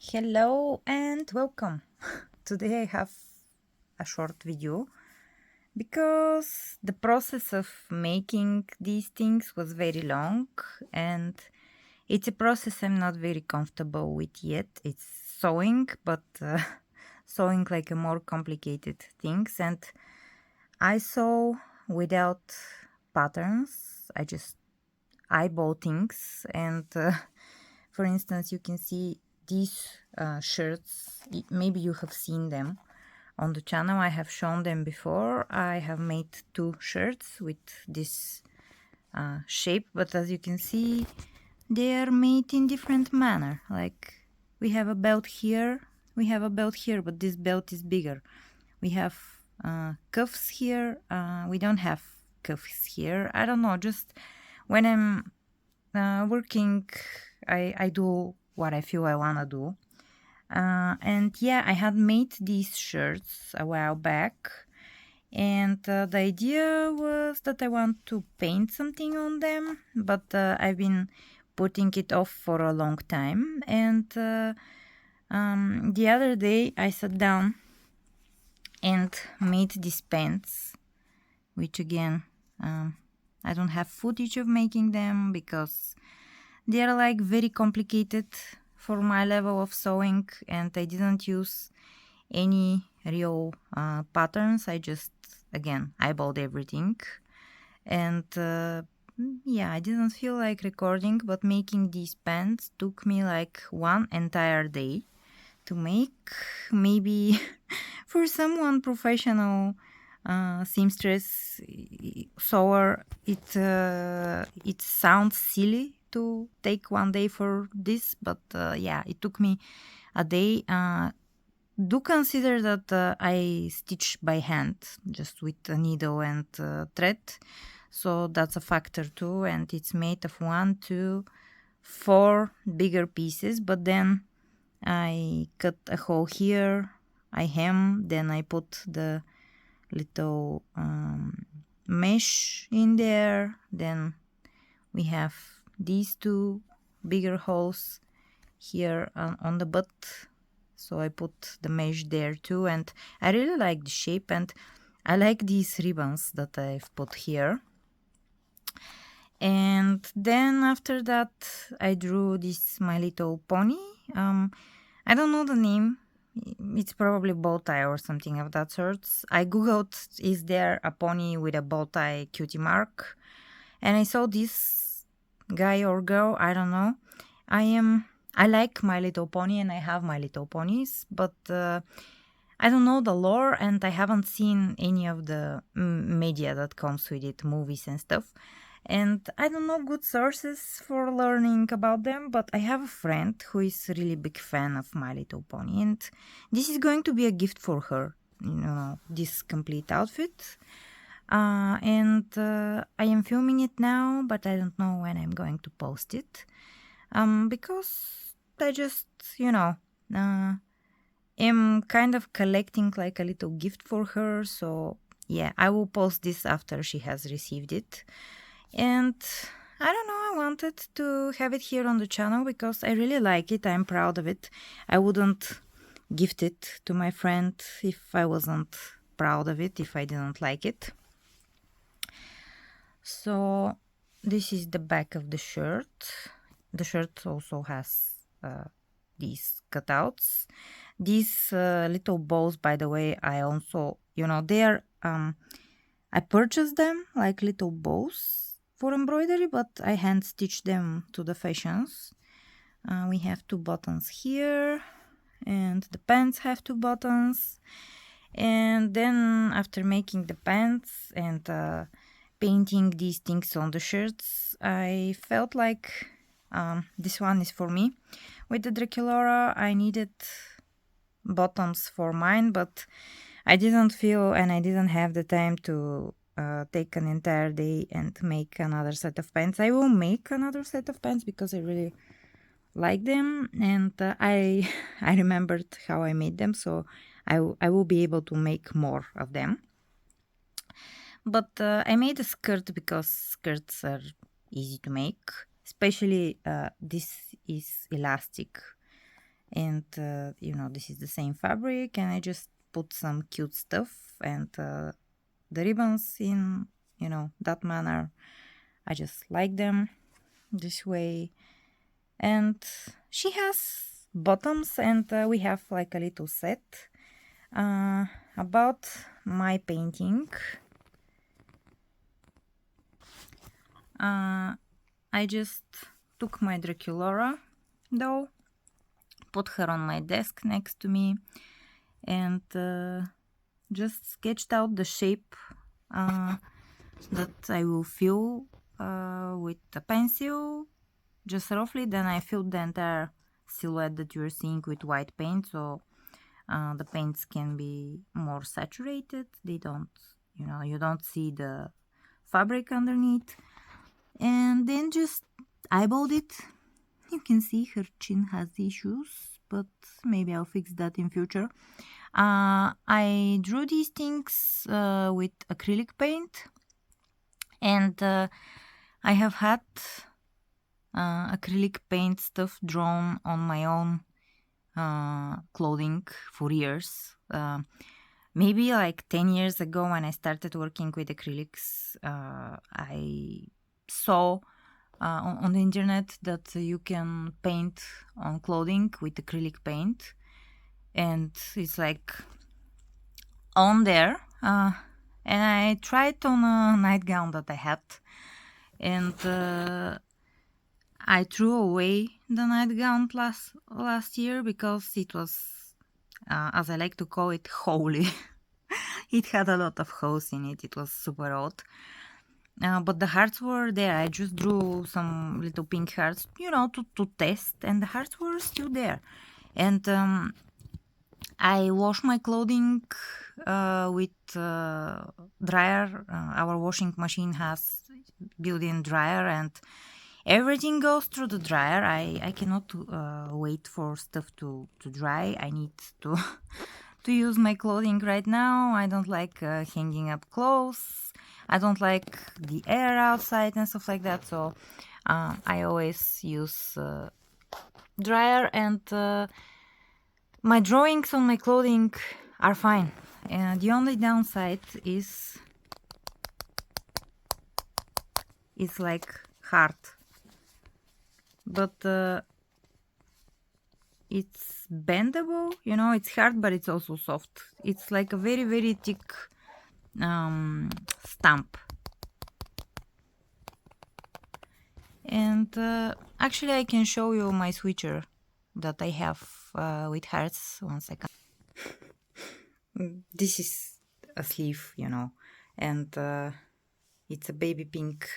Hello and welcome. Today I have a short video because the process of making these things was very long and it's a process I'm not very comfortable with yet. It's sewing, but sewing like a more complicated things, and I sew without patterns. I just eyeball things, and for instance, you can see these shirts. Maybe you have seen them on the channel. I have shown them before. I have made two shirts with this shape, but as you can see, they are made in different manner. Like we have a belt here, we have a belt here, but this belt is bigger. We have cuffs here. We don't have cuffs here. I don't know. Just when I'm working, I do what I feel I wanna do. And yeah, I had made these shirts a while back, and the idea was that I want to paint something on them, but I've been putting it off for a long time. And the other day I sat down and made these pants, which again, I don't have footage of making them because they are like very complicated for my level of sewing, and I didn't use any real patterns. I just, again, eyeballed everything. And yeah, I didn't feel like recording, but making these pants took me like one entire day to make. Maybe for someone professional seamstress sewer, it sounds silly to take one day for this, but yeah, it took me a day. Do consider that I stitch by hand, just with a needle and thread, so that's a factor too. And it's made of 1, 2, 4 bigger pieces, but then I cut a hole here, I hem, then I put the little mesh in there. Then we have these two bigger holes here on the butt, so I put the mesh there too. And I really like the shape, and I like these ribbons that I've put here. And then after that I drew this My Little Pony. I don't know the name. It's probably bow tie or something of that sort. I googled, is there a pony with a bow tie cutie mark? And I saw this guy or girl, I don't know. I like My Little Pony and I have My Little Ponies, but I don't know the lore and I haven't seen any of the media that comes with it, movies and stuff. And I don't know good sources for learning about them, but I have a friend who is a really big fan of My Little Pony, and this is going to be a gift for her, this complete outfit. And I am filming it now, but I don't know when I'm going to post it, because I just, am kind of collecting like a little gift for her. So yeah, I will post this after she has received it. And I don't know, I wanted to have it here on the channel because I really like it. I'm proud of it. I wouldn't gift it to my friend if I wasn't proud of it, if I didn't like it. So this is the back of the shirt. The shirt also has these cutouts. These little bows, by the way, I also, they're, I purchased them like little bows for embroidery, but I hand stitched them to the fashions. We have 2 buttons here, and the pants have 2 buttons. And then after making the pants and painting these things on the shirts, I felt like this one is for me. With the Draculaura, I needed bottoms for mine, but I didn't feel and I didn't have the time to take an entire day and make another set of pants. I will make another set of pants because I really like them, and I remembered how I made them, so I will be able to make more of them. But I made a skirt because skirts are easy to make, especially this is elastic and you know, this is the same fabric, and I just put some cute stuff and the ribbons in, you know, that manner. I just like them this way. And she has bottoms, and we have like a little set. About my painting, I just took my Draculora doll, put her on my desk next to me, and just sketched out the shape that I will fill with a pencil, just roughly. Then I filled the entire silhouette that you're seeing with white paint, so the paints can be more saturated. They don't, you know, you don't see the fabric underneath. And then just eyeballed it. You can see her chin has issues, but maybe I'll fix that in future. I drew these things with acrylic paint, and I have had acrylic paint stuff drawn on my own clothing for years. Maybe like 10 years ago, when I started working with acrylics, I saw on the internet that you can paint on clothing with acrylic paint, and it's like on there. And I tried on a nightgown that I had, and I threw away the nightgown last year because it was, as I like to call it, holy. It had a lot of holes in it. It was super odd. But the hearts were there. I just drew some little pink hearts, you know, to test, and the hearts were still there. And I wash my clothing with dryer. Our washing machine has built-in dryer, and everything goes through the dryer. I cannot wait for stuff to dry. I need to to use my clothing right now. I don't like hanging up clothes. I don't like the air outside and stuff like that. So I always use dryer, and my drawings on my clothing are fine. And the only downside is it's like hard, but it's bendable, you know. It's hard, but it's also soft. It's like a very, very thick stamp. And actually I can show you my switcher that I have with hearts. 1 second. This is a sleeve, you know, and it's a baby pink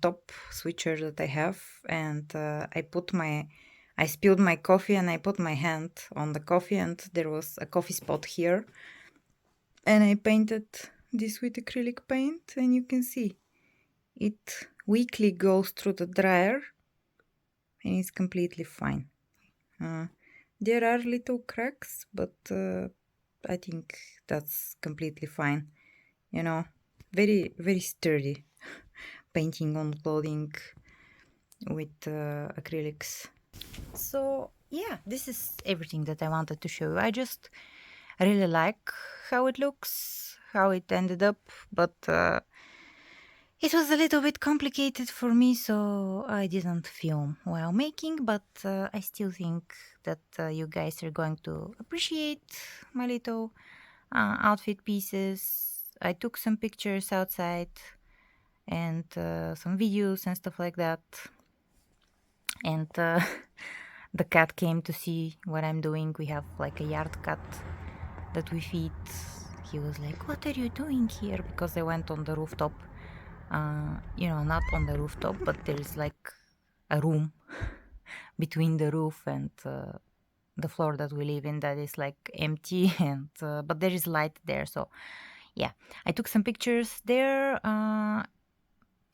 top switcher that I have, and I spilled my coffee, and I put my hand on the coffee, and there was a coffee spot here, and I painted this with acrylic paint, and you can see it weakly goes through the dryer, and it's completely fine. There are little cracks, but I think that's completely fine. You know, very, very sturdy painting on clothing with acrylics. So yeah, this is everything that I wanted to show you. I just really like how it looks, how it ended up, but it was a little bit complicated for me, so I didn't film while making, but I still think that you guys are going to appreciate my little outfit pieces. I took some pictures outside and some videos and stuff like that. And the cat came to see what I'm doing. We have like a yard cat that we feed. He was like, "What are you doing here?" Because I went on the rooftop. You know, not on the rooftop, but there's like a room between the roof and the floor that we live in that is like empty, and but there is light there. So yeah, I took some pictures there.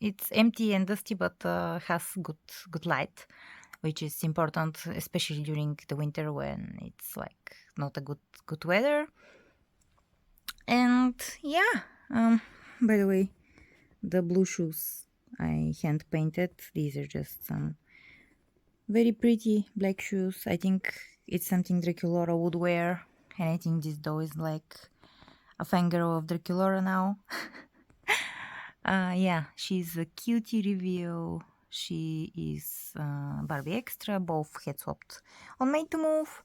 It's empty and dusty, but has good light, which is important, especially during the winter when it's like not a good weather. And yeah, by the way, the blue shoes I hand painted. These are just some Very pretty black shoes. I think it's something Draculaura would wear. And I think this doll is like a fangirl of Draculaura now. Yeah, she's a cutie review. She is Barbie Extra, both head swapped on Made to Move.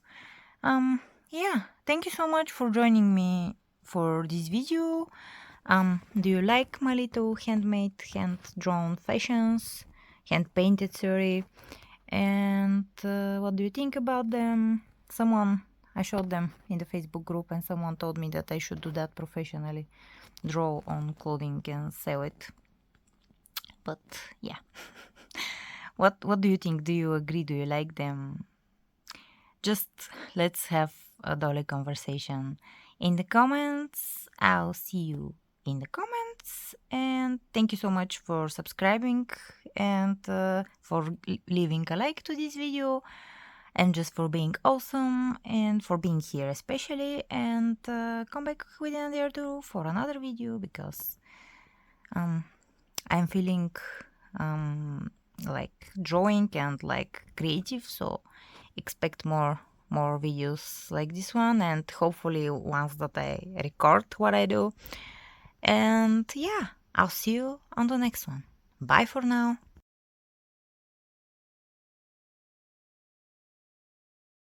Yeah, thank you so much for joining me for this video. Do you like my little handmade, hand-drawn fashions, hand-painted, sorry? And what do you think about them? I showed them in the Facebook group, and someone told me that I should do that professionally, draw on clothing and sell it. But yeah, what do you think? Do you agree? Do you like them? Just let's have a dolly conversation in the comments. I'll see you in the comments, and thank you so much for subscribing and for leaving a like to this video, and just for being awesome and for being here especially, and come back within a day or two for another video, because I'm feeling like drawing and like creative, so expect more videos like this one, and hopefully once that I record what I do. And yeah, I'll see you on the next one. Bye for now.